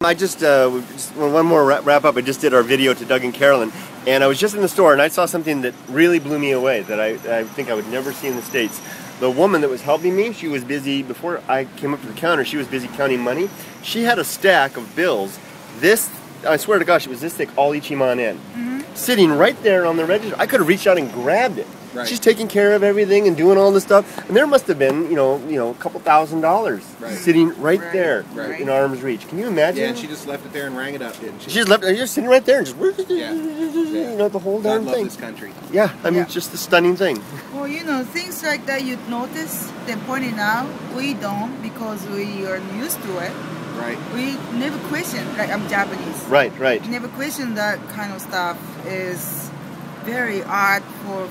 I just one more wrap up. I just did our video to Doug and Carolyn, and I was just in the store and I saw something that really blew me away that I think I would never see in the States. The woman that was helping me, she was busy, before I came up to the counter, she was busy counting money. She had a stack of bills. This, I swear to gosh, it was this thick, all Ichiman in. Sitting right there on the register. I could have reached out and grabbed it. Right. She's taking care of everything and doing all this stuff, and there must have been, you know, a couple $1,000 sitting right there in arm's reach. Can you imagine? Yeah, and she just left it there and rang it up, didn't she? She just left it, just sitting right there and just, you know, the whole darn thing. I love this country. Yeah, I mean, it's just a stunning thing. Well, you know, things like that you notice, then pointing out, we don't because we are used to it. Right. We never question, like I'm Japanese. Right, right. Never question that kind of stuff is very odd for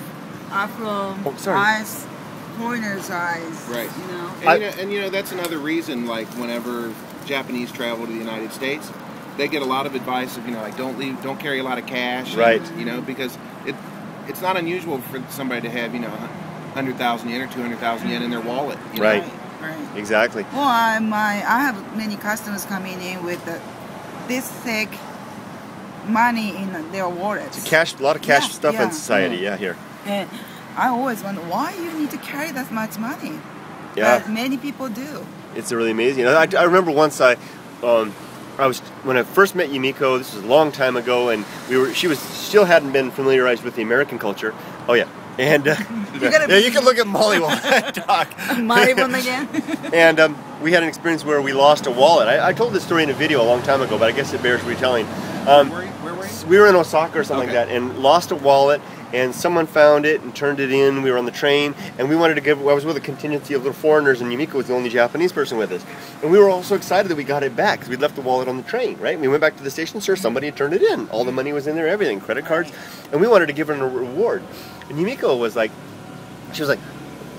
Afro eyes, foreigners' eyes. Right. You know. And you know that's another reason. Like whenever Japanese travel to the United States, they get a lot of advice of like don't carry a lot of cash. Right. And, you know, because it's not unusual for somebody to have 100,000 yen or 200,000 yen in their wallet. You know? Right. Right. Exactly. Well, I have many customers coming in with this thick money in their wallets. It's a lot of cash stuff in society. Yeah, here. And I always wonder why you need to carry that much money. Yeah. But many people do. It's really amazing. I remember once when I first met Yumiko. This was a long time ago, and she still hadn't been familiarized with the American culture. Oh yeah. And you can look at Molly while I talk. Molly one again. And we had an experience where we lost a wallet. I told this story in a video a long time ago, but I guess it bears retelling. Where were you? We were in Osaka or something like that, and lost a wallet. And someone found it and turned it in. We were on the train, and we wanted to give. I was with a contingency of little foreigners, and Yumiko was the only Japanese person with us. And we were all so excited that we got it back because we'd left the wallet on the train, right? We went back to the station, sir. Somebody had turned it in. All the money was in there, everything, credit cards, and we wanted to give her a reward. And Yumiko was like,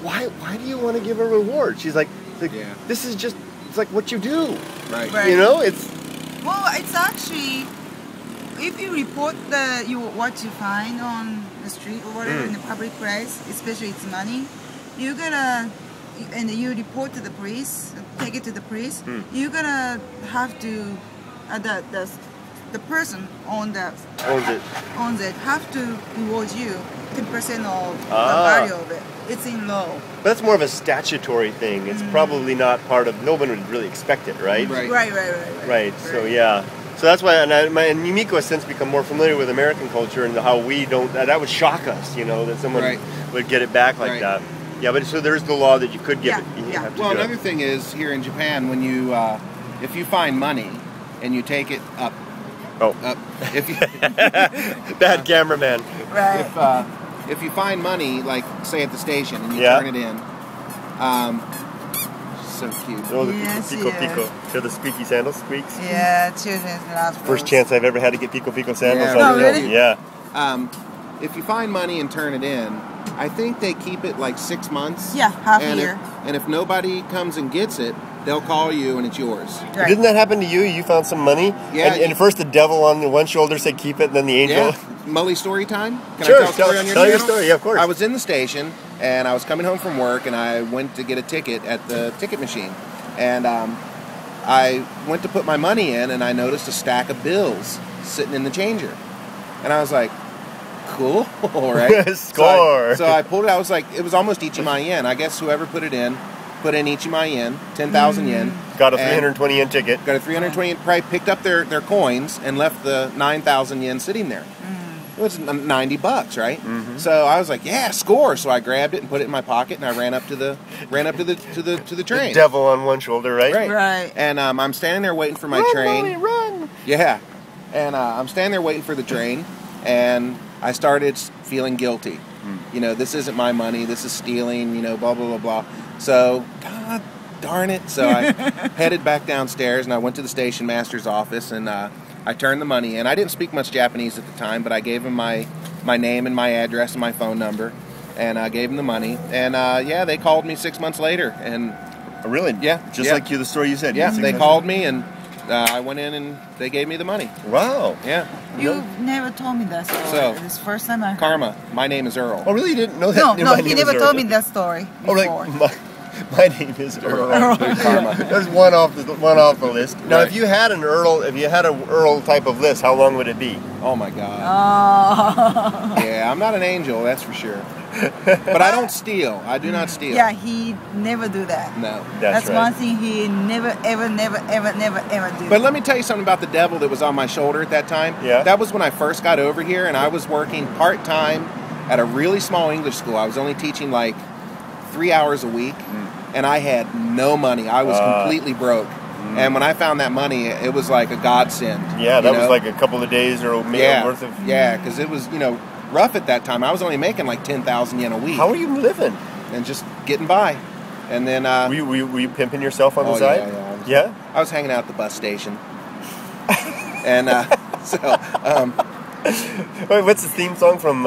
why do you want to give a reward? She's like, this is just, it's like what you do, right? You know, it's. Well, it's actually, if you report what you find on the street or whatever in the public place, especially it's money, you gotta, and you report to the police, take it to the police, you gotta have to, the person owns it, have to reward you 10% of the value of it. It's in law. But that's more of a statutory thing. It's probably not part of. No one would really expect it, right? Right. So yeah. So that's why, and Yumiko has since become more familiar with American culture and how we don't. That would shock us, that someone would get it back like that. Yeah, but so there's the law that you could give it. You have to another thing is here in Japan, when you, if you find money and you take it up. If you bad cameraman. Right. If you find money, like say at the station, and you turn it in, so cute. Oh, the pico. They're the squeaky sandals squeaks. Yeah, children's last. First chance I've ever had to get pico sandals. Yeah, really? Yeah. If you find money and turn it in, I think they keep it like 6 months. Yeah, half a year. And if nobody comes and gets it, they'll call you and it's yours. Right. Didn't that happen to you? You found some money? Yeah. And first the devil on the one shoulder said keep it, and then the angel. Yeah. Mully story time? Can Sure, I tell a story on your tell channel? your story, yeah, of course. I was in the station, and I was coming home from work, and I went to get a ticket at the ticket machine. And I went to put my money in, and I noticed a stack of bills sitting in the changer. And I was like, cool, right? Score! So I pulled it, I was like, it was almost Ichiman yen. I guess whoever put in Ichiman yen, 10,000 yen. Got a 320 yen ticket. Got a 320 yen, probably picked up their coins and left the 9,000 yen sitting there. It was $90, right? So I was like, yeah, score. So I grabbed it and put it in my pocket, and I ran up to the train. The devil on one shoulder, right? Right. And I'm standing there waiting for my train. Molly, run! Yeah. And I'm standing there waiting for the train, and I started feeling guilty. This isn't my money. This is stealing. Blah blah blah blah. So, God darn it! So I headed back downstairs, and I went to the station master's office, and I turned the money in. I didn't speak much Japanese at the time, but I gave him my name and my address and my phone number, and I gave him the money. And they called me 6 months later, and really, just like the story you said. Yeah, they called me, and I went in, and they gave me the money. Wow. Yeah. You never told me that story. So, this first time I heard. Karma. My name is Earl. Oh, really? You didn't know that? No, he never told me that story before. Oh, like, My name is Earl. Big Karma. There's one off the list. Now, Right. if you had an Earl type of list, how long would it be? Oh my God. Oh. Yeah, I'm not an angel, that's for sure. But I don't steal. I do not steal. Yeah, he never do that. No. That's right. one thing he never, ever do. But let me tell you something about the devil that was on my shoulder at that time. Yeah. That was when I first got over here, and I was working part-time at a really small English school. I was only teaching like 3 hours a week, and I had no money. I was completely broke. And when I found that money, it was like a godsend. Yeah, that was like a couple of days or maybe worth of... Yeah, because it was, rough at that time. I was only making like 10,000 yen a week. How are you living? And just getting by. And then... were you pimping yourself on the side? Yeah. I was hanging out at the bus station. And Wait, what's the theme song from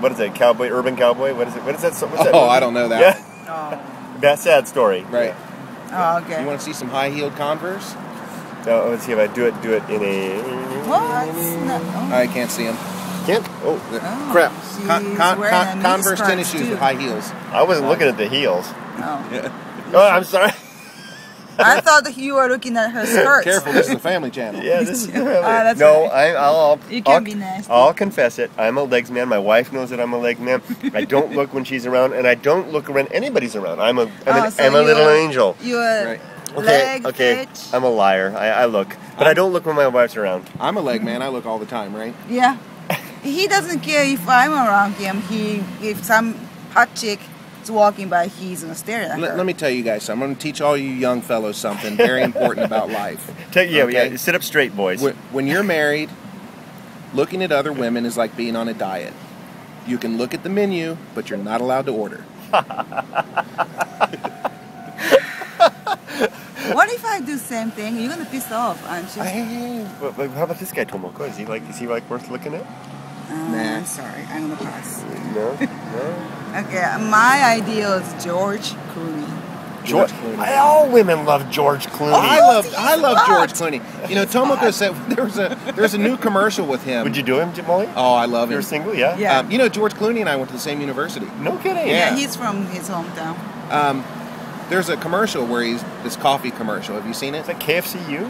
what is it? Cowboy, Urban Cowboy? What is it? What is that? What's that movie? I don't know that. Yeah. That sad story. Right. Oh, okay. You want to see some high-heeled Converse? Oh, let's see if I do it in a... What? No. I can't see them. Can't? Oh, Crap. She's wearing a Converse miniskirt, tennis shoes too. with high heels. I wasn't looking at the heels. Oh. Yeah. Oh, I'm sorry. I thought that you were looking at her skirt. Careful, this is a family channel. Yeah, this is that's no. right. You can I'll be nasty. I'll confess it. I'm a legs man. My wife knows that I'm a leg man. I don't look when she's around, and I don't look when anybody's around. I'm a little angel. You're a Right. leg Okay. bitch. I'm a liar. I look, but I don't look when my wife's around. I'm a leg man. I look all the time, right? Yeah. He doesn't care if I'm around him. If some hot chick is walking by, he's gonna stare at her. Let me tell you guys something. I'm going to teach all you young fellows something very important about life. Yeah. Sit up straight, boys. When you're married, looking at other women is like being on a diet. You can look at the menu, but you're not allowed to order. What if I do the same thing? You're gonna piss off, aren't you? Hey, but how about this guy, Tomoko? Is he worth looking at? Nah. Sorry, I'm gonna pass. No. Okay, my idea is George Clooney. George Clooney. All women love George Clooney. I love George Clooney. Tomoko said there's a new commercial with him. Would you do him, Molly? Oh, I love him. You're single, yeah? Yeah. George Clooney and I went to the same university. No kidding. Yeah, he's from his hometown. There's a commercial where he's this coffee commercial. Have you seen it? Is that KFCU?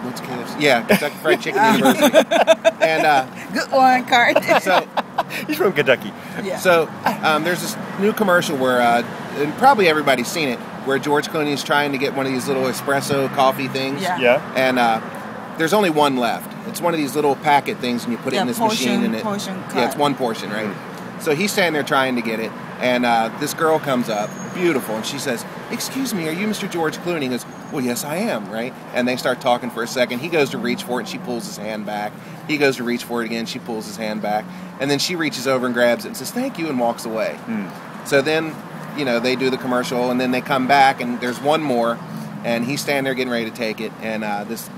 What's KFC? Yeah, Kentucky Fried Chicken University. And Good one, Cart. so He's from Kentucky. Yeah. So there's this new commercial where, and probably everybody's seen it, where George Clooney is trying to get one of these little espresso coffee things. Yeah. And there's only one left. It's one of these little packet things, and you put it in this machine, and portion cut. yeah, it's one portion, right? So he's standing there trying to get it, and this girl comes up, beautiful, and she says, "Excuse me, are you Mr. George Clooney?" He goes, "Well, yes, I am," right? And they start talking for a second. He goes to reach for it, and she pulls his hand back. He goes to reach for it again, she pulls his hand back. And then she reaches over and grabs it and says, "Thank you," and walks away. So then, they do the commercial, and then they come back, and there's one more, and he's standing there getting ready to take it, and this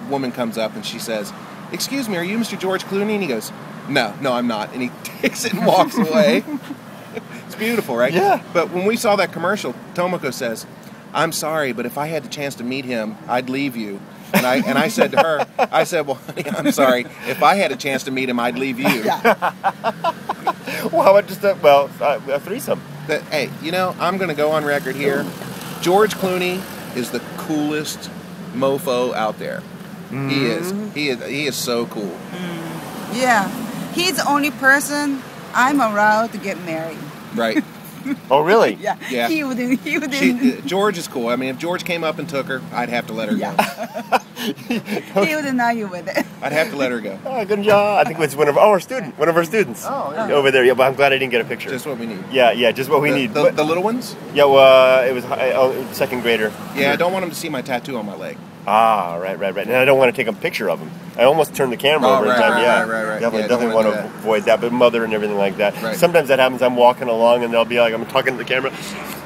woman comes up, and she says, "Excuse me, are you Mr. George Clooney?" And he goes, No, I'm not. And he takes it and walks away. It's beautiful, right? Yeah. But when we saw that commercial, Tomoko says, "I'm sorry, but if I had the chance to meet him, I'd leave you." And I said to her, "Well, honey, I'm sorry. If I had a chance to meet him, I'd leave you." Well, how about just a threesome? Hey, I'm going to go on record here. George Clooney is the coolest mofo out there. He is. He is so cool. Yeah. He's the only person I'm allowed to get married. Right. Oh, really? Yeah. Yeah. He wouldn't. George is cool. I mean, if George came up and took her, I'd have to let her go. He wouldn't argue with it. I'd have to let her go. Oh, good job. I think it was one of our students over there. Yeah, but I'm glad I didn't get a picture. Just what we need. Yeah, just what we need. The little ones? Yeah, well, it was second grader. Yeah, I don't want them to see my tattoo on my leg. Ah, right. And I don't want to take a picture of him. I almost turned the camera over in time. Right. Definitely want to avoid that. But mother and everything like that. Right. Sometimes that happens. I'm walking along and they'll be like, I'm talking to the camera.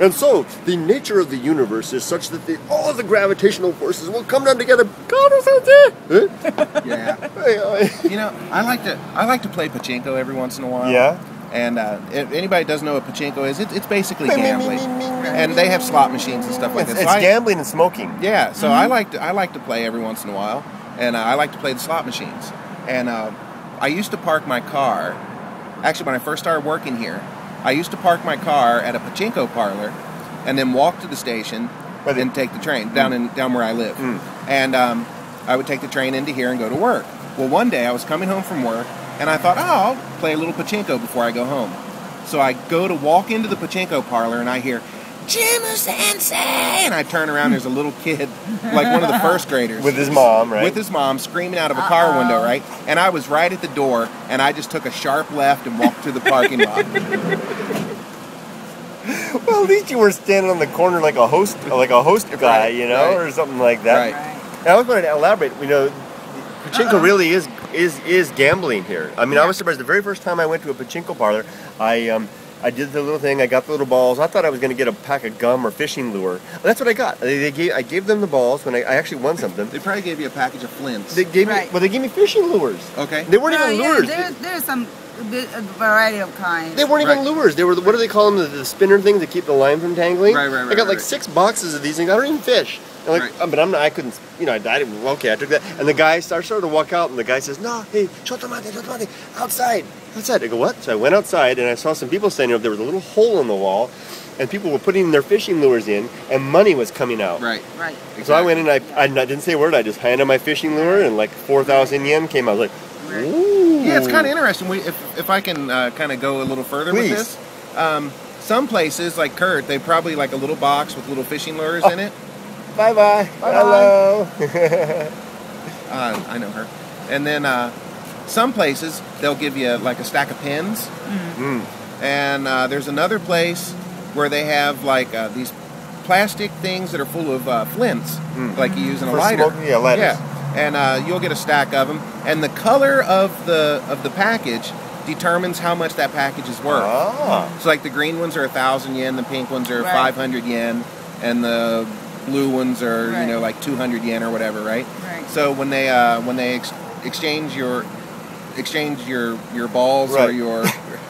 And so, the nature of the universe is such that all of the gravitational forces will come down together. Yeah. I like to play pachinko every once in a while. Yeah. And if anybody doesn't know what pachinko is, it's basically gambling. And they have slot machines and stuff like that. It's gambling and smoking. Yeah, so I like to play every once in a while, and I like to play the slot machines. And I used to park my car. Actually, when I first started working here, I used to park my car at a pachinko parlor, and then walk to the station and take the train down where I live. And I would take the train into here and go to work. Well, one day I was coming home from work, and I thought, oh, I'll play a little pachinko before I go home. So I go to walk into the pachinko parlor, and I hear, Jimu Sensei! And I turn around, there's a little kid, like one of the first graders. With his mom, right? With his mom, screaming out of a car window, right? And I was right at the door, and I just took a sharp left and walked through the parking lot. Well, at least you were standing on the corner like a host guy, you know, or something like that. Right. And I was going to elaborate, you know, pachinko really is gambling here. I mean, I was surprised. The very first time I went to a pachinko parlor, I did the little thing. I got the little balls. I thought I was going to get a pack of gum or fishing lure. That's what I got. I gave them the balls when I actually won something. They probably gave you a package of flints. They gave me, well, they gave me fishing lures. Okay. They weren't even lures. There's some a variety of kinds. They weren't even lures. They were, what do they call them? The spinner things that keep the line from tangling. Right. I got like 6 boxes of these things. I don't even fish. And like, but I'm not. I couldn't. You know, I didn't. Okay, I took that. And the guy started to walk out, and the guy says, "No, hey, chotomate, outside." I go, what? So I went outside, and I saw some people standing up. There was a little hole in the wall, and people were putting their fishing lures in, and money was coming out. Right. Exactly. So I went in, I didn't say a word. I just handed my fishing lure, and like 4,000 yen came out. I was like, ooh. Yeah, it's kind of interesting. If I can kind of go a little further with this. Some places, like Kurt, they probably like a little box with little fishing lures in it. Bye-bye. Hello. I know her. And then some places, they'll give you like a stack of pins. And there's another place where they have like these plastic things that are full of flints, like you use in a lighter. Smoking, lighters. Yeah. And you'll get a stack of them. And the color of the package determines how much that package is worth. So like the green ones are 1,000 yen, the pink ones are 500 yen, and the blue ones are like 200 yen or whatever, right? So when they exchange your balls or your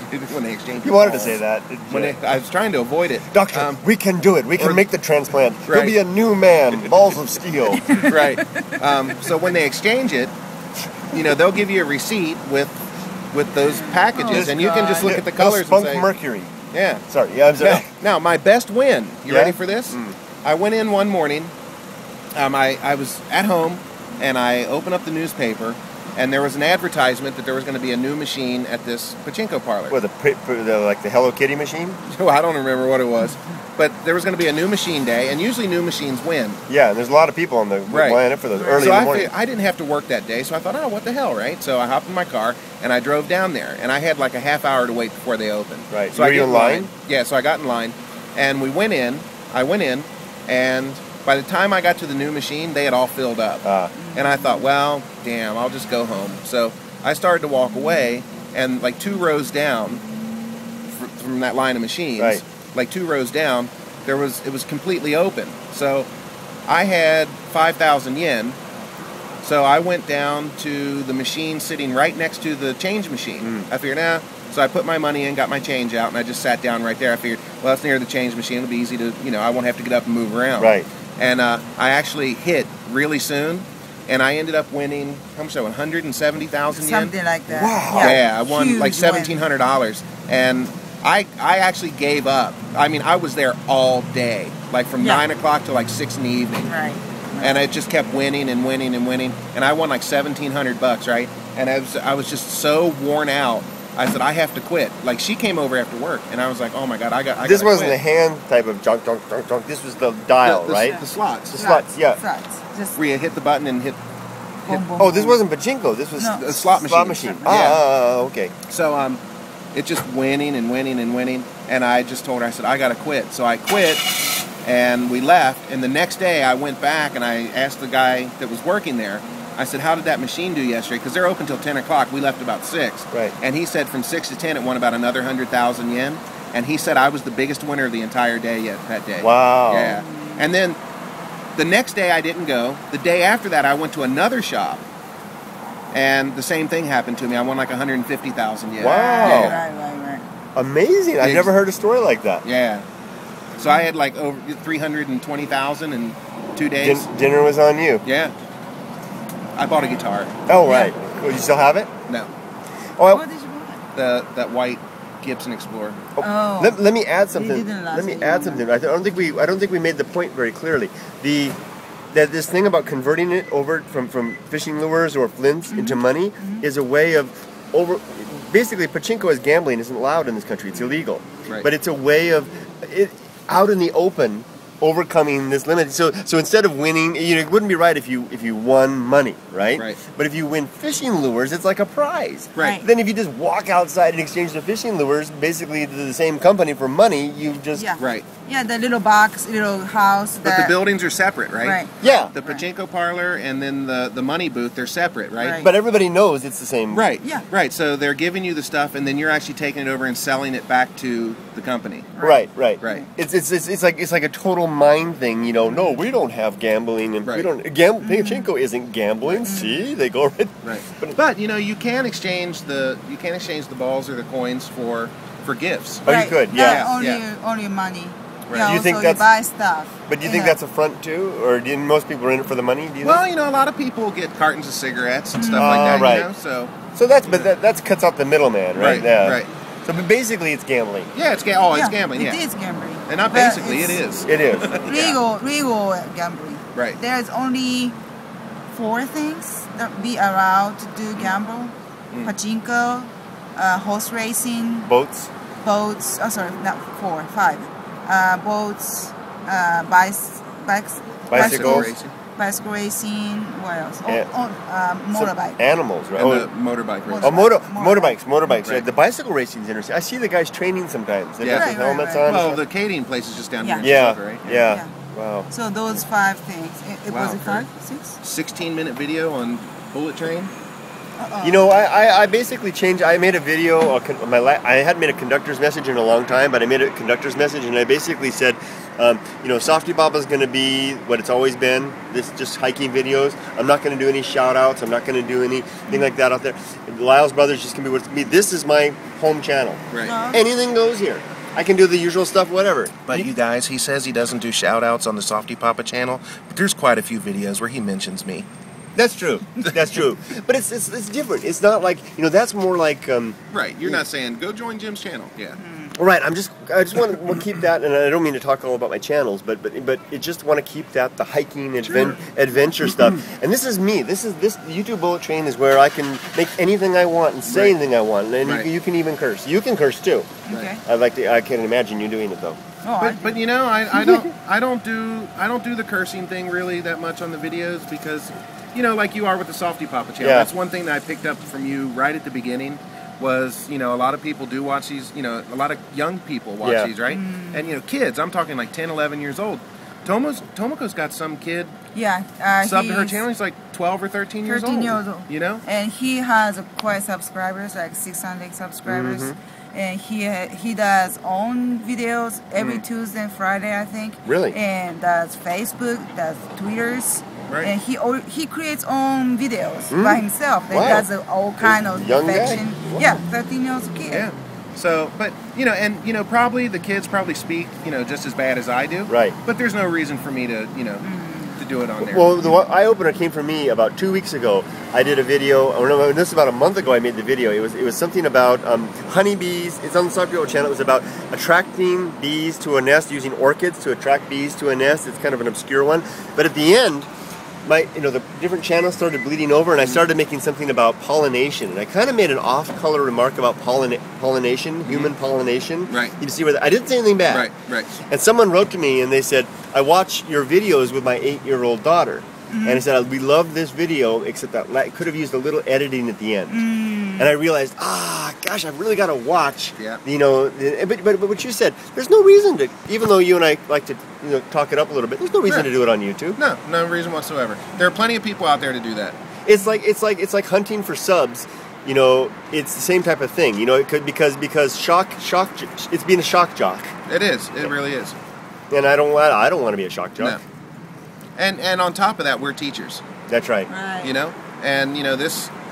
when they exchange you wanted balls. To say that. I was trying to avoid it. Doctor, we can do it. We can make the transplant. He'll be a new man. Balls of steel. Right. So when they exchange it, they'll give you a receipt with those packages, and you can just look at the colors and say mercury. Yeah. Sorry. Yeah, I'm sorry. Now my best win. You ready for this? I went in one morning. I was at home, and I opened up the newspaper, and there was an advertisement that there was going to be a new machine at this pachinko parlor. What, like the Hello Kitty machine? Well, I don't remember what it was, but there was going to be a new machine day, and usually new machines win. Yeah, and there's a lot of people on the line up for those early in the morning. I didn't have to work that day, so I thought, oh, what the hell, right? So I hopped in my car, and I drove down there, and I had like a half hour to wait before they opened. Right. So Were you in line? Yeah, so I got in line, and we went in. I went in, and by the time I got to the new machine, they had all filled up. And I thought, well, damn, I'll just go home. So I started to walk away, and like 2 rows down from that line of machines, like 2 rows down, it was completely open. So I had 5,000 yen. So I went down to the machine sitting right next to the change machine. I figured, so I put my money in, got my change out, and I just sat down right there. I figured, well, it's near the change machine. It'll be easy to, I won't have to get up and move around. Right. And I actually hit really soon, and I ended up winning, how much did I win, 170,000 yen? Something like that. Wow. Yeah, I won like $1,700. And I actually gave up. I mean, I was there all day, like from 9 o'clock to like 6 in the evening. Right. And I just kept winning and winning and winning. And I won like $1,700, right? And I was just so worn out. I said, I have to quit. Like, she came over after work, and I was like, oh my God, I got This wasn't the hand type of junk. This was the dial, right? The slots. The slots, yeah. Slots. Just where you hit the button and hit. Oh, this wasn't pachinko. This was a slot machine. Slot machine. Okay. So, it just winning and winning and winning, and I just told her, I said, I got to quit. So I quit, and we left, and the next day I went back, and I asked the guy that was working there, I said, how did that machine do yesterday? Because they're open till 10 o'clock. We left about 6. Right. And he said from 6 to 10, it won about another 100,000 yen. And he said I was the biggest winner of the entire day that day. Wow. Yeah. And then the next day I didn't go. The day after that, I went to another shop. And the same thing happened to me. I won like 150,000 yen. Wow. Right. Amazing. I've never heard a story like that. Yeah. So I had like over 320,000 in 2 days. Dinner was on you. Yeah. I bought a guitar. Oh, right. Well, you still have it? No. Oh, What did you buy? That white Gibson Explorer. Oh. Let me add something. didn't last Let me any add longer. something. I don't think we made the point very clearly. That this thing about converting it over from fishing lures or flints into money is a way of basically pachinko as gambling isn't allowed in this country. It's illegal. Right. But it's a way of out in the open overcoming this limit. So instead of winning, it wouldn't be right if you won money, right? Right. But if you win fishing lures, it's like a prize. Right. Then if you just walk outside and exchange the fishing lures, basically to the same company for money, you just Right. Yeah, the little box, little house. But the buildings are separate, right? Right. Yeah. The pachinko parlor and then the money booth, they're separate, right? Right. But everybody knows it's the same. Right. Yeah. Right. So they're giving you the stuff, and then you're actually taking it over and selling it back to the company. Right. Right. It's like a total mind thing. No, we don't have gambling, and we Right. don't pachinko isn't gambling. See, they go right. Right. But you can exchange the balls or the coins for gifts. Oh, you could, yeah. Not only money. Right. Yeah, Do you think also that's- you buy stuff. But do you think that's a front too, or do most people are in it for the money? Do you Well, think? a lot of people get cartons of cigarettes and stuff like that. Right. So So that cuts out the middleman, right? Right, Yeah. right. So but basically, it's gambling. yeah, it's gambling. It Yeah, is gambling. and not But basically, it it's is. It is. Legal gambling. Right. There's only 4 things that be allowed to do gamble: pachinko, horse racing, Boats. boats. Oh, sorry, not 4, 5. Boats, Bicycles. racing. bicycle racing. What else? Yeah. Motorbike. Animals, right? And Oh, the motorbike racing. motorbikes. Right. Yeah, the bicycle racing's interesting. I see the guys training sometimes. They Yeah. got Right, the helmets right, right. on. Well, and the stuff. catering place is just down Yeah. here in Yeah, Chicago, right? yeah. Wow. So those 5 things. It Wow, was it okay. 5, 6? 16-minute video on Bullet Train. I basically changed. I made a video. I hadn't made a conductor's message in a long time, but I made a conductor's message, and I basically said, Softy Baba's going to be what it's always been. This just hiking videos. I'm not going to do any shout outs. I'm not going to do anything like that out there. LylesBrother is just going to be what it's going to be. This is my home channel. Right. Anything goes here. I can do the usual stuff, whatever. But you guys, he says he doesn't do shout-outs on the Softy Papa channel, but there's quite a few videos where he mentions me. That's true. That's true. But it's different. It's not like that's more like Right. You're not saying, go join Jim's channel. Yeah. right. I just want to keep that, and I don't mean to talk all about my channels, but I just want to keep that the hiking adventure stuff. And this is me. This YouTube Bullet Train is where I can make anything I want and say anything I want, and Right. you can even curse. You can curse too. Okay. I can't imagine you doing it though. Oh, But I don't do the cursing thing really that much on the videos because like you are with the Softy Papa channel. Yeah. That's one thing that I picked up from you right at the beginning was a lot of people do watch these, a lot of young people watch these, right? And kids, I'm talking like 10, 11 years old. Tomoko's got some kid yeah. subbed to her he's channel. He's like 12 or 13 years 13 old. years old. And he has quite subscribers, like 600 subscribers. And he does own videos every Tuesday and Friday, I think. Really? And does Facebook, does Twitters. Right. And he creates own videos by himself. And Wow. does all kind of Young guy? fiction. Yeah, 13 years old kid. Yeah. So, but probably the kids probably speak, just as bad as I do. Right. But there's no reason for me to, to do it on there. Well, the eye opener came from me about 2 weeks ago. I did a video, or no, this is about a month ago. I made the video. It was something about honeybees. It's on the Softy Papa channel. It was about attracting bees to a nest using orchids to attract bees to a nest. It's kind of an obscure one, but at the end, the different channels started bleeding over, and I started making something about pollination. And I kind of made an off-color remark about pollination, human pollination. Right. You see where I didn't say anything bad. Right. And someone wrote to me and they said, I watch your videos with my 8-year-old daughter. And I said, we love this video, except that I could have used a little editing at the end. And I realized, gosh, I've really got to watch. Yeah. But what you said, there's no reason to, even though you and I like to talk it up a little bit, there's no reason to do it on YouTube. No reason whatsoever. There are plenty of people out there to do that. It's like hunting for subs. It's the same type of thing. It could because shock. It's being a shock jock. It is. It really is. And I don't want to be a shock jock. No. And on top of that, we're teachers. That's right. Right. And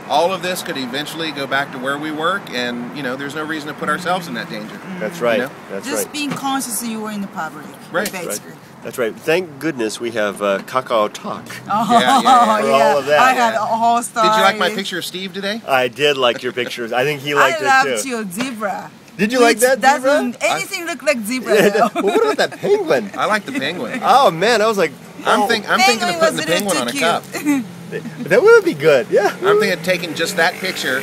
all of this could eventually go back to where we work, and there's no reason to put ourselves in that danger. That's right. That's Just right. being conscious you were in the public. Right. Basically. That's right. Thank goodness we have Kakao Talk. Oh, Yeah. For all of that, I had yeah. a whole story. Did you like my picture of Steve today? I did like your pictures. I think he liked I it loved too. your zebra. Did you like that zebra? Doesn't anything look like zebra though. Well, what about that penguin? I like the penguin. Oh man, I was like, I'm thinking of Penguin putting the was penguin on a too cup. that would be good. Yeah. I'm thinking of taking just that picture,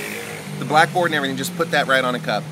the blackboard and everything, just put that right on a cup.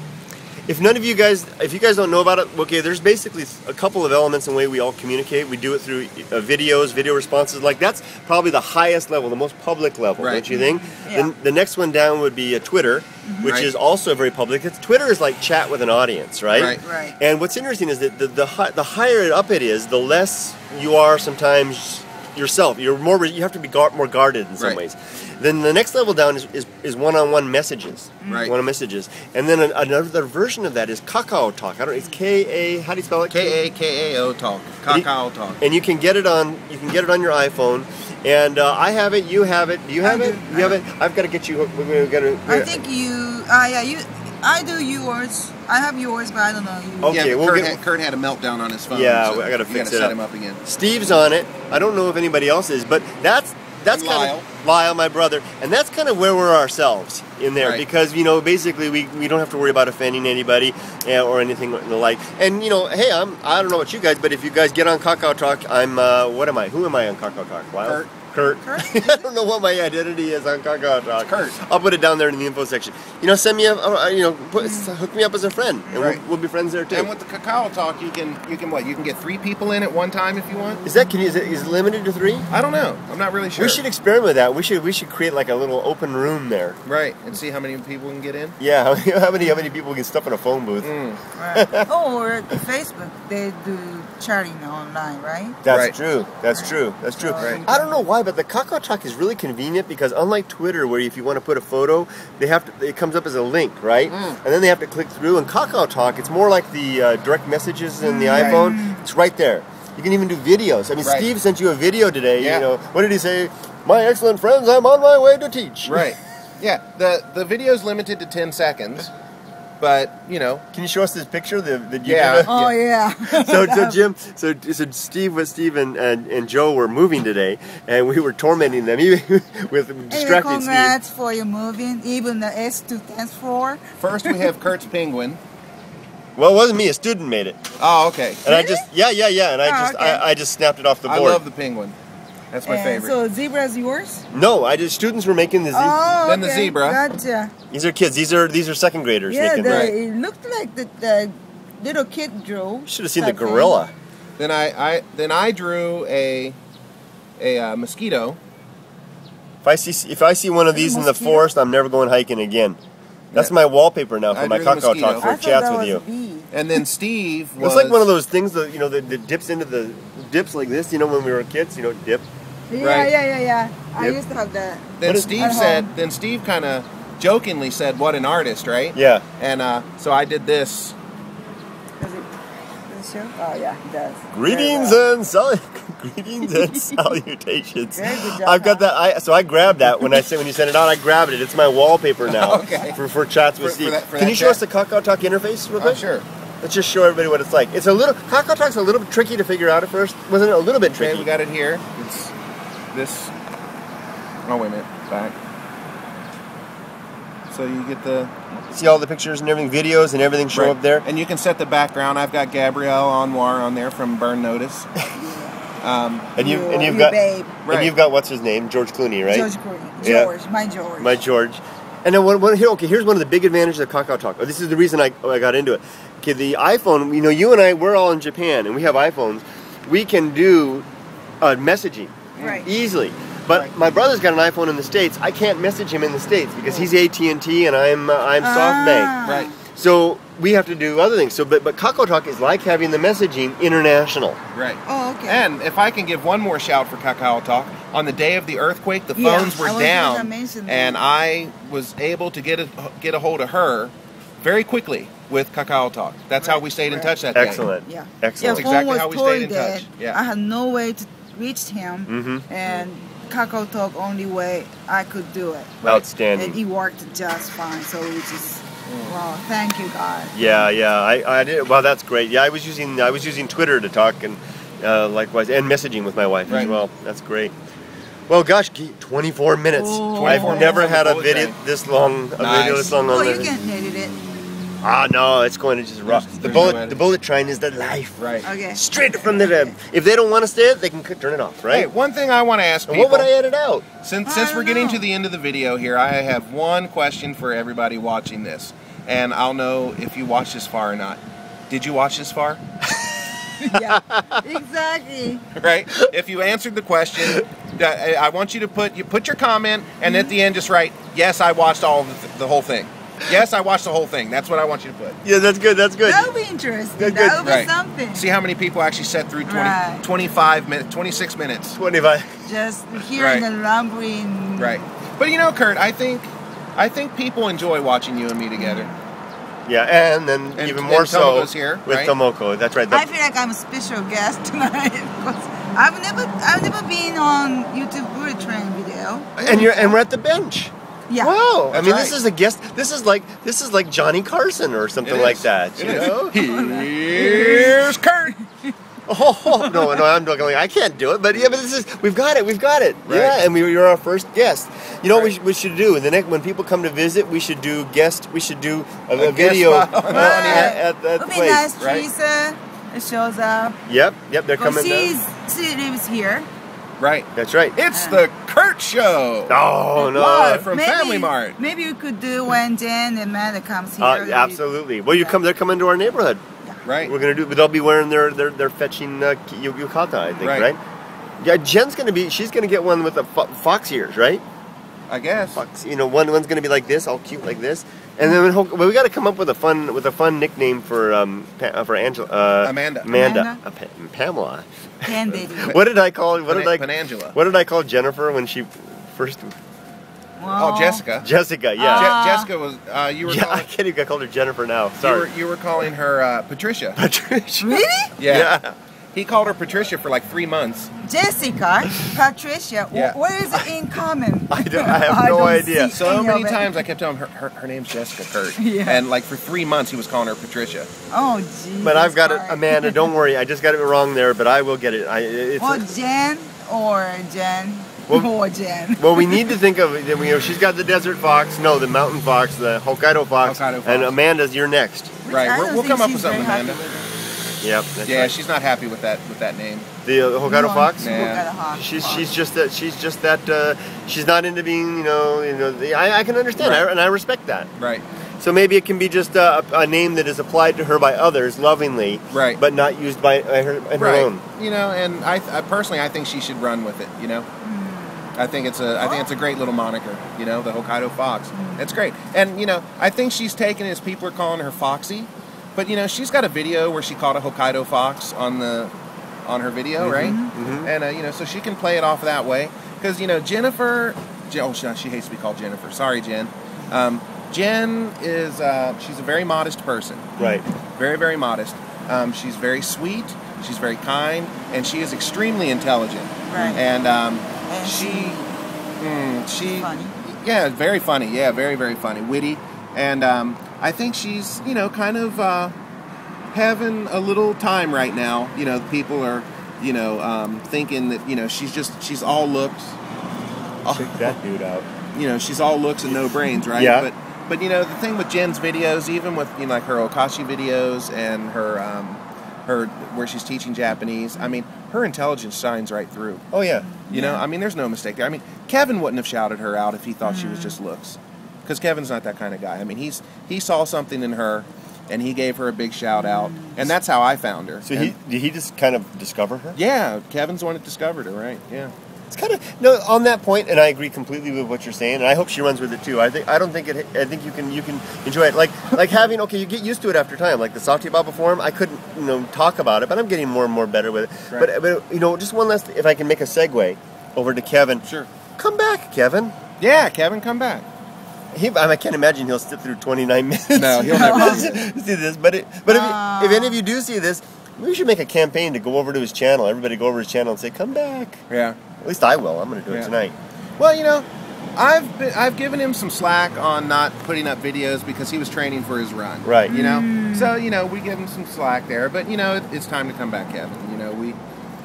If none of you guys, if you guys don't know about it, okay, there's basically a couple of elements in the way we all communicate. We do it through videos, video responses. Like that's probably the highest level, the most public level, Right. don't you think? Yeah. Then the next one down would be Twitter, which Right. is also very public. Twitter is like chat with an audience, right? Right. Right. And what's interesting is that the higher up it is, the less you are sometimes yourself. You have to be more guarded in some Right. ways. Then the next level down is one-on-one messages. Right. One-on-one messages. And then another version of that is Kakao Talk. I don't know, it's K-A, how do you spell it? K-A-K-A-O talk. Kakao talk. And you can get it on your iPhone. And I have it, you have it. Do you have I it? do. You have it? I've got to get you, I think you. I do yours. I have yours, but I don't know you. Okay, Yeah, we'll Kurt had a meltdown on his phone. Yeah, so I gotta you fix gotta it set up. him up again. Steve's on it. I don't know if anybody else is, but that's And kind of Lyle, my brother, and that's kind of where we're ourselves in there Right. because basically we don't have to worry about offending anybody or anything the like. And hey, I don't know about you guys, but if you guys get on Kakao Talk, I'm what am I? Who am I on Kakao Talk? Lyle? Kurt. I don't know what my identity is on Kakao Talk. Kurt. I'll put it down there in the info section. Send me hook me up as a friend, and Right. we'll be friends there too. And with the Kakao talk, you can what? You can get 3 people in at one time if you want. Is it limited to 3? I don't know. I'm not really sure. We should experiment with that. We should create like a little open room there. Right, and see how many people can get in. Yeah, how many people can stuff in a phone booth? Right. Or Facebook, they do chatting online, right? That's Right. true. That's true. That's true. Right. I don't know why, but the Kakao Talk is really convenient because unlike Twitter, where if you want to put a photo, it comes up as a link, right? And then they have to click through. And Kakao Talk, it's more like the direct messages in the iPhone. It's right there. You can even do videos. I mean, Right. Steve sent you a video today. Yeah. What did he say? My excellent friends, I'm on my way to teach. Right. Yeah. The video's limited to 10 seconds, but Can you show us this picture? The Yeah. Oh yeah. So Jim, so Steve and Joe were moving today, and we were tormenting them with distracting Steve. Congrats for your moving, even the S to 10th floor. first we have Kurt's penguin. Well, it wasn't me. A student made it, Oh, okay. and I Really? just and okay. I just snapped it off the I board. love the penguin. That's my favorite. So zebra's yours? No, students were making the Oh, Then the okay. zebra. Gotcha. These are kids. These are second graders Yeah, making that. it looked like the little kid drew. Should have seen the type thing. gorilla. Then I drew a mosquito. If I see one of these in the Mosquito? forest, I'm never going hiking again. That's Yeah. my wallpaper now for I my drew the Kakao mosquito. Talk for I thought chats that with was you. a bee. And then Steve was It's like one of those things that that dips into the dips like this. When we were kids, dip. Yeah, Right. yeah. I Yep. used to have that. Then What is- Steve at said. home. Then Steve kind of jokingly said, "What an artist, right?" Yeah. And so I did this. Does it show? Oh yeah, it does. Greetings Very well. and greetings and salutations. Very good job, I've got that. So I grabbed that when you sent it out. I grabbed it. It's my wallpaper now. Okay. For chats with For Steve. that- for Can that you show us chat? the Kakao Talk interface real quick? Sure. Let's just show everybody what it's like. It's Kakao Talk's a little bit tricky to figure out at first. Wasn't it a little bit Okay, tricky? we got it here. It's this. Oh wait a minute. Back. So you get the See all the pictures and everything, videos and everything show right. up there. and you can set the background. I've got Gabrielle Anwar on there from Burn Notice. And you've You got babe. Right. and you've got what's his name, George Clooney, right? George Clooney. Yeah. George, my George. My George. And then here's one of the big advantages of Kakao Talk. Oh, this is the reason I got into it. Okay, the iPhone, you and I, we're all in Japan, and we have iPhones. We can do messaging Right. easily. But Right. my brother's got an iPhone in the States. I can't message him in the States because he's AT&T and I'm SoftBank. Right. So we have to do other things. So, but Kakao Talk is like having the messaging international. Right. Oh, okay. And if I can give one more shout for Kakao Talk, on the day of the earthquake, the Yeah, phones were I was gonna down, mention that. and I was able to get a hold of her very quickly with Kakao Talk. That's how we stayed in Right. touch that day. Excellent. Yeah. Excellent. Yeah, That's phone exactly was how we totally stayed in dead. touch. Yeah. I had no way to reach him, Mhm. and Kakao Talk only way I could do it, and Outstanding. it worked just fine. So we just, wow, thank you God. Yeah, I did. Well, that's great. Yeah, I was using Twitter to talk and likewise, and messaging with my wife as Right. well. That's great. Well, gosh, 24 minutes. Oh. I've 24 never minutes had on a the video bullet this long. A video Nice. this long Well, on you the. can edit it. Ah, no, it's going to just rough. There's no edit. The bullet train is the life. Right. Okay. Straight from the web. If they don't want to stay it, they can turn it off, right? Hey, one thing I want to ask And people. what would I edit out? Since I we're don't getting know. to the end of the video here, I have one question for everybody watching this. And I'll know if you watched this far or not. Did you watch this far? Yeah, exactly. Right? If you answered the question, I want you to put your comment, and at the end just write, yes, I watched the whole thing. Yes, I watched the whole thing. That's what I want you to put. Yeah, that's good. That's good. That would be interesting. Good. That would be Right. something. See how many people actually sat through 25 minutes, 26 minutes. 25. Just hearing Right. the rumbling. Right. But you know, Kurt, I think people enjoy watching you and me together. Yeah, and then And- even more and so Tomoko's here, with right? Tomoko. That's right. I feel like I'm a special guest tonight because I've never been on YouTube bullet train video. and we're at the bench. Yeah. Wow. That's I mean, right. this is a guest. This is like Johnny Carson or something It like is. that. It You is. know? Here's Kurt. Oh no, I'm not going. I can't do it. But we've got it. Right. Yeah, and you're our first guest. You know Right. what we should do? When people come to visit, we should do a guest video spot on the- at the It would be place. nice. right? Teresa shows up. Yep, they're Because coming down. she lives here. Right. That's right. It's the Kurt Show. Oh no. Live from Family Mart. Maybe we could do when Jen and Amanda comes here. Absolutely. Well, they're coming to our neighborhood. Right. We're gonna do. They'll be wearing their fetching yukata, I think, Right. right? Yeah, Jen's she's gonna get one with the fox ears, right? I guess. Fox, one's gonna be like this, all cute like this, and then we got to come up with a fun nickname for Angela. Amanda. Pamela. Candid. What did I call? Penangela. What did I call Jennifer when she first? Oh, Jessica. Jessica. Yeah. Jessica was. You were. Yeah, I Calling, can't even. I called her Jennifer now. Sorry. you were calling her Patricia. Patricia. Really? Yeah. He called her Patricia for like 3 months. Jessica, Patricia, Yeah. what is it in common? I have no don't idea. see So any many of it. times I kept telling her name's Jessica Kurt. Yeah. And like for 3 months he was calling her Patricia. Oh, Jesus But I've got it, Christ. Amanda. Don't worry, I just got it wrong there, but I will get it. Or Jen, or Jen, Well- or Jen. Well, we need to think of. She's got the desert fox, no, the mountain fox, the Hokkaido fox, Hokkaido fox. and Amanda's. You're next. Which Right, I we'll don't think come up she's with something, very happy Amanda. with it. Yep. That's Yeah, right. she's not happy with that name. The Hokkaido No, fox. Yeah. Hokkaido fox. She's just that. She's not into being. I can understand, Right. and I respect that. Right. So maybe it can be just a name that is applied to her by others lovingly, Right. but not used by her in her Right. own. And I personally I think she should run with it, I think it's a great little moniker, the Hokkaido fox. It's great. And I think she's taken it as people are calling her Foxy. But she's got a video where she caught a Hokkaido fox on her video, right? Mm-hmm. And so she can play it off that way because Jennifer, she hates to be called Jennifer. Sorry, Jen. Jen is she's a very modest person. Right. Very, very modest. She's very sweet. She's very kind, and she is extremely intelligent. Right. And she's funny. yeah, very funny. Yeah, very, very funny, witty, and I think she's kind of having a little time right now. People are thinking that she's all looks. Check that dude out. She's all looks and no brains, right? Yeah. But the thing with Jen's videos, even with like her Okashi videos and her where she's teaching Japanese, I mean, her intelligence shines right through. Oh yeah. I mean, there's no mistake there. I mean, Kevin wouldn't have shouted her out if he thought she was just looks, because Kevin's not that kind of guy. I mean, he saw something in her, and he gave her a big shout out, and that's how I found her. So And- did he just kind of discover her? yeah, Kevin's the one that discovered her, right? Yeah. It's kind of on that point, and I agree completely with what you're saying, and I hope she runs with it too. I think you can enjoy it, like having you get used to it after time. Like the Satya Baba forum, I couldn't talk about it, but I'm getting more and more better with it. Right. But just one last, if I can make a segue over to Kevin. Sure. Come back, Kevin. Yeah, Kevin, come back. I can't imagine he'll sit through 29 minutes. No, he'll never see this. But if any of you do see this, we should make a campaign to go over to his channel. Everybody go over to his channel and say, "Come back." Yeah. At least I will. I'm going to do it Yeah. tonight. Well, I've given him some slack on not putting up videos because he was training for his run. Right. So we give him some slack there, but it's time to come back, Kevin.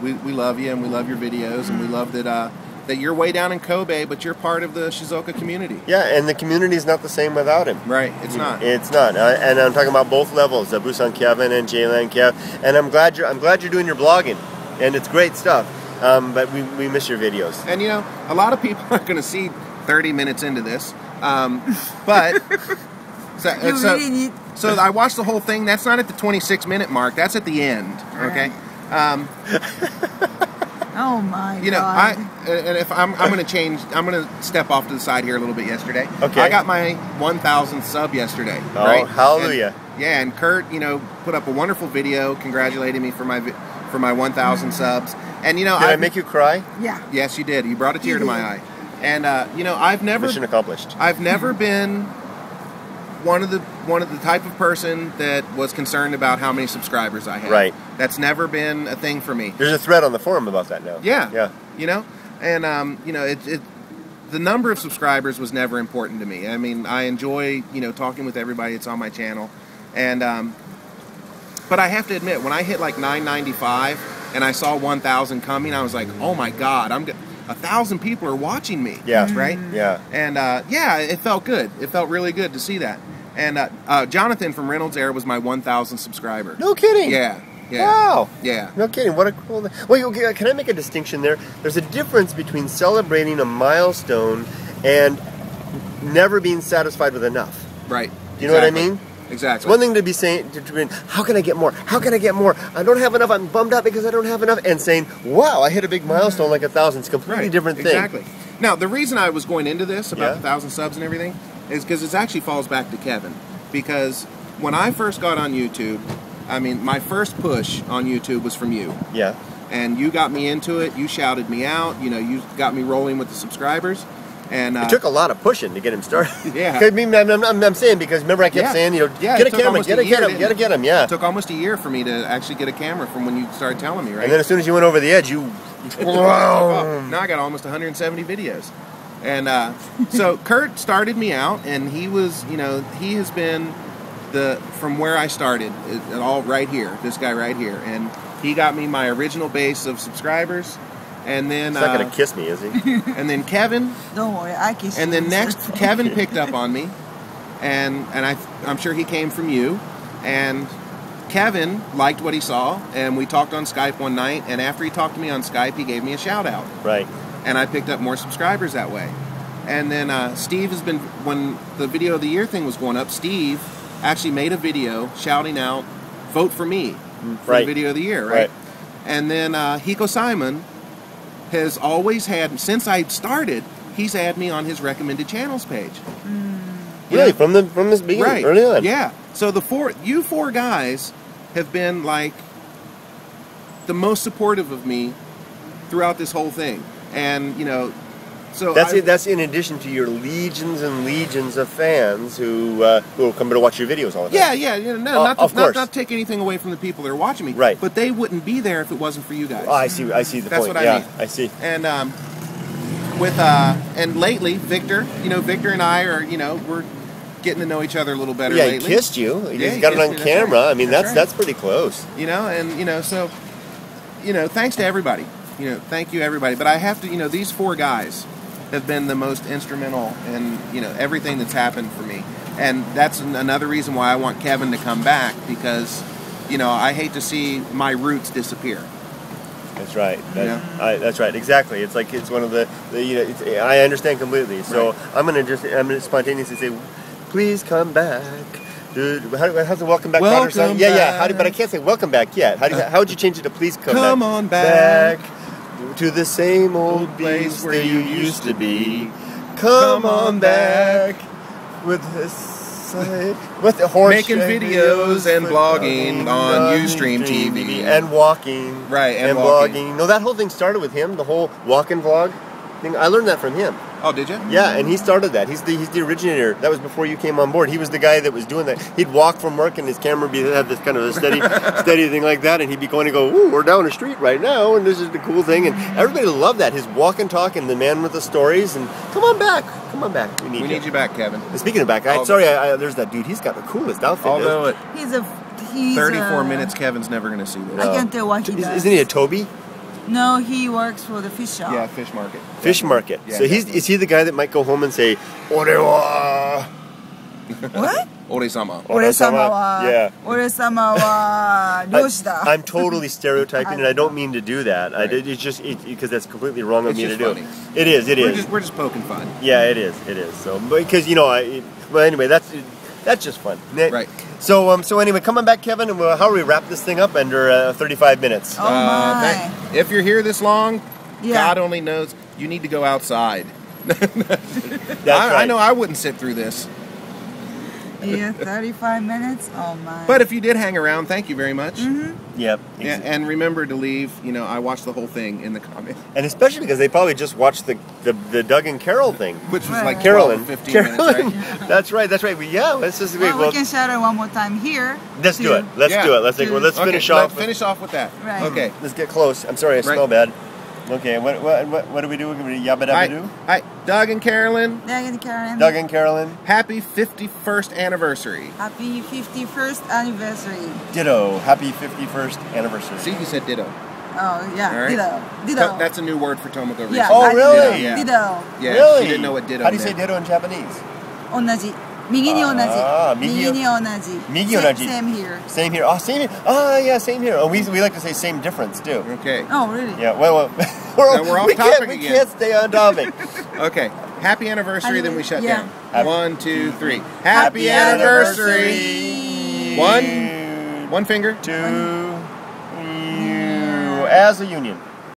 We love you and we love your videos and we love that that you're way down in Kobe, but you're part of the Shizuoka community. Yeah, and the community is not the same without him. Right, it's not. It's not, and I'm talking about both levels, Busan Kevin and Jaylan Kev. And I'm glad you're doing your blogging, and it's great stuff. But we miss your videos. And you know, a lot of people aren't going to see 30 minutes into this, but so I watched the whole thing. That's not at the 26-minute mark. That's at the end. Okay. Oh my You know, God. and if I'm going to change, I'm going to step off to the side here a little bit yesterday. Okay. I got my 1,000th sub yesterday. Oh, right? hallelujah. And Kurt, you know, put up a wonderful video congratulating me for my 1,000 subs. And you know, Did I make you cry? Yeah. Yes, you did. You brought a tear to my eye. And you know, Mission accomplished. I've never been one of the type of person that was concerned about how many subscribers I had. Right. That's never been a thing for me. There's a thread on the forum about that now. Yeah. Yeah. You know, and you know, the number of subscribers was never important to me. I mean, I enjoy, you know, talking with everybody that's on my channel, and but I have to admit, when I hit like 995 and I saw 1,000 coming, I was like, oh my God, 1,000 people are watching me. Yeah. Right. Yeah. And yeah, it felt good. It felt really good to see that. And Jonathan from Reynolds Air was my 1,000 subscriber. No kidding. Yeah. Yeah. Wow. Yeah. No kidding. What a cool. Well, can I make a distinction there? There's a difference between celebrating a milestone and never being satisfied with enough. Right. Do you know what I mean? Exactly. It's one thing to be saying, how can I get more? How can I get more? I don't have enough. I'm bummed out because I don't have enough. And saying, wow, I hit a big milestone like 1,000. It's a completely different thing. Exactly. Now, the reason I was going into this about Yeah. the 1,000 subs and everything is because it actually falls back to Kevin. Because when I first got on YouTube, I mean, my first push on YouTube was from you. Yeah. And you got me into it. You shouted me out. You know, you got me rolling with the subscribers. And It took a lot of pushing to get him started. Yeah. I mean, I'm saying because remember I kept saying, you know, Yeah, get it a took camera, almost get a a year, get him, didn't get him, yeah. It took almost a year for me to actually get a camera from when you started telling me, right? And then as soon as you went over the edge, you. Now I got almost 170 videos. And so Kurt started me out, and he was, you know, he has been from where I started, it all right here, this guy right here. And he got me my original base of subscribers. And then He's not going to kiss me, is he? and then Kevin. Don't worry, I kiss And you. then next, Kevin picked up on me, and I'm sure he came from you. And Kevin liked what he saw, and we talked on Skype one night. And after he talked to me on Skype, he gave me a shout out. Right. And I picked up more subscribers that way. And then Steve has been, when the video of the year thing was going up, Steve actually made a video shouting out, vote for me for the video of the year, right? And then Hiko Simon has always had, since I started, he's had me on his recommended channels page. Really, from this beginning, early on. Yeah. So you four guys have been like the most supportive of me throughout this whole thing. And, you know, so that's in addition to your legions and legions of fans who will come to watch your videos all the time. Yeah. You know, not take anything away from the people that are watching me. Right. But they wouldn't be there if it wasn't for you guys. Oh, I see the That's point. what I mean. I see. And and lately, Victor and I are, you know, we're getting to know each other a little better lately. He kissed you. He Yeah, got it he on kissed me, that's camera. right. I mean, That's that's pretty close. You know, and, you know, so, you know, thanks to everybody. You know, thank you, everybody. But I have to, you know, these four guys have been the most instrumental in, you know, everything that's happened for me. And that's another reason why I want Kevin to come back, because, you know, I hate to see my roots disappear. That's right. Yeah. That's right. Exactly. It's like it's one of the you know. I understand completely. So Right. I'm gonna spontaneously say, please come back. Dude, how's the welcome back Welcome Potter song? Yeah. But I can't say welcome back yet. How would you change it to please come back? Come on back. To the same old place place where you used to be. Come on back with the horse Making videos and blogging on Ustream TV. and walking, Right, and blogging. No, that whole thing started with him. The whole walk and vlog thing. I learned that from him. Oh, did you? Yeah, and he started that. He's the originator. That was before you came on board. He was the guy that was doing that. He'd walk from work and his camera would have this kind of a steady thing like that, and he'd be going to go, ooh, we're down the street right now, and this is the cool thing. And everybody loved that. His walk and talk and the man with the stories. And come on back. We need you back, Kevin. And speaking of back, there's that dude. He's got the coolest outfit. Although He's 34 minutes, Kevin's never going to see this. I can't tell what he does. Isn't he a Toby? No, he works for the fish shop. Yeah, fish market. Fish market. Yeah, So is he the guy that might go home and say, "Ore wa"? What? Ore-sama. 俺様は Yeah. 俺様は漁師だ I'm totally stereotyping, and I don't mean to do that. Right. It's just because that's completely wrong of It's me to just do. funny. It is. It is. We're just poking fun. Yeah, it is. It is. So because well, anyway, that's just fun. Right. So anyway, coming back, Kevin. And how do we wrap this thing up under 35 minutes? Oh my. If you're here this long, Yeah. God only knows you need to go outside. That's I right. know I wouldn't sit through this. Yeah, 35 minutes. Oh my. But if you did hang around, thank you very much. Yep. Yeah, and remember to leave. I watched the whole thing in the comments, And especially because they probably just watched the Doug and Carol thing. which was Right. like 12 Carolyn. or 15 Carolyn. minutes, right? That's right. That's right. Yeah. Let's just well, we can shout it one more time here. let's do it. Let's Yeah. do it. Let's Okay, finish off. Finish off with that. Right. Okay. Let's get close. I'm sorry, I smell bad. Okay, what do we do? Yabba dabba do? Hi, Doug and Carolyn. Doug and Karen. Doug and Carolyn. Happy 51st anniversary. Happy 51st anniversary. Ditto. Happy 51st anniversary. See, you said ditto. Oh yeah, All right. ditto. Ditto. That's a new word for Tomoko recently. yeah. Oh, I did really? Ditto. Yeah. Ditto. Yeah, Really? she didn't know what ditto How do you say meant. ditto in Japanese? 同じ。右に同じ。右右に同じ。右同じ。 Same here. Same here. Oh, same here. Oh, yeah, same here. Oh, we like to say same difference too. Okay. Oh really? Yeah. Well, we're off topic we again. can't stay on topic. Okay. Happy anniversary, then we shut Yeah. down. 1, 2, 3. Happy anniversary. One finger. to you as a union.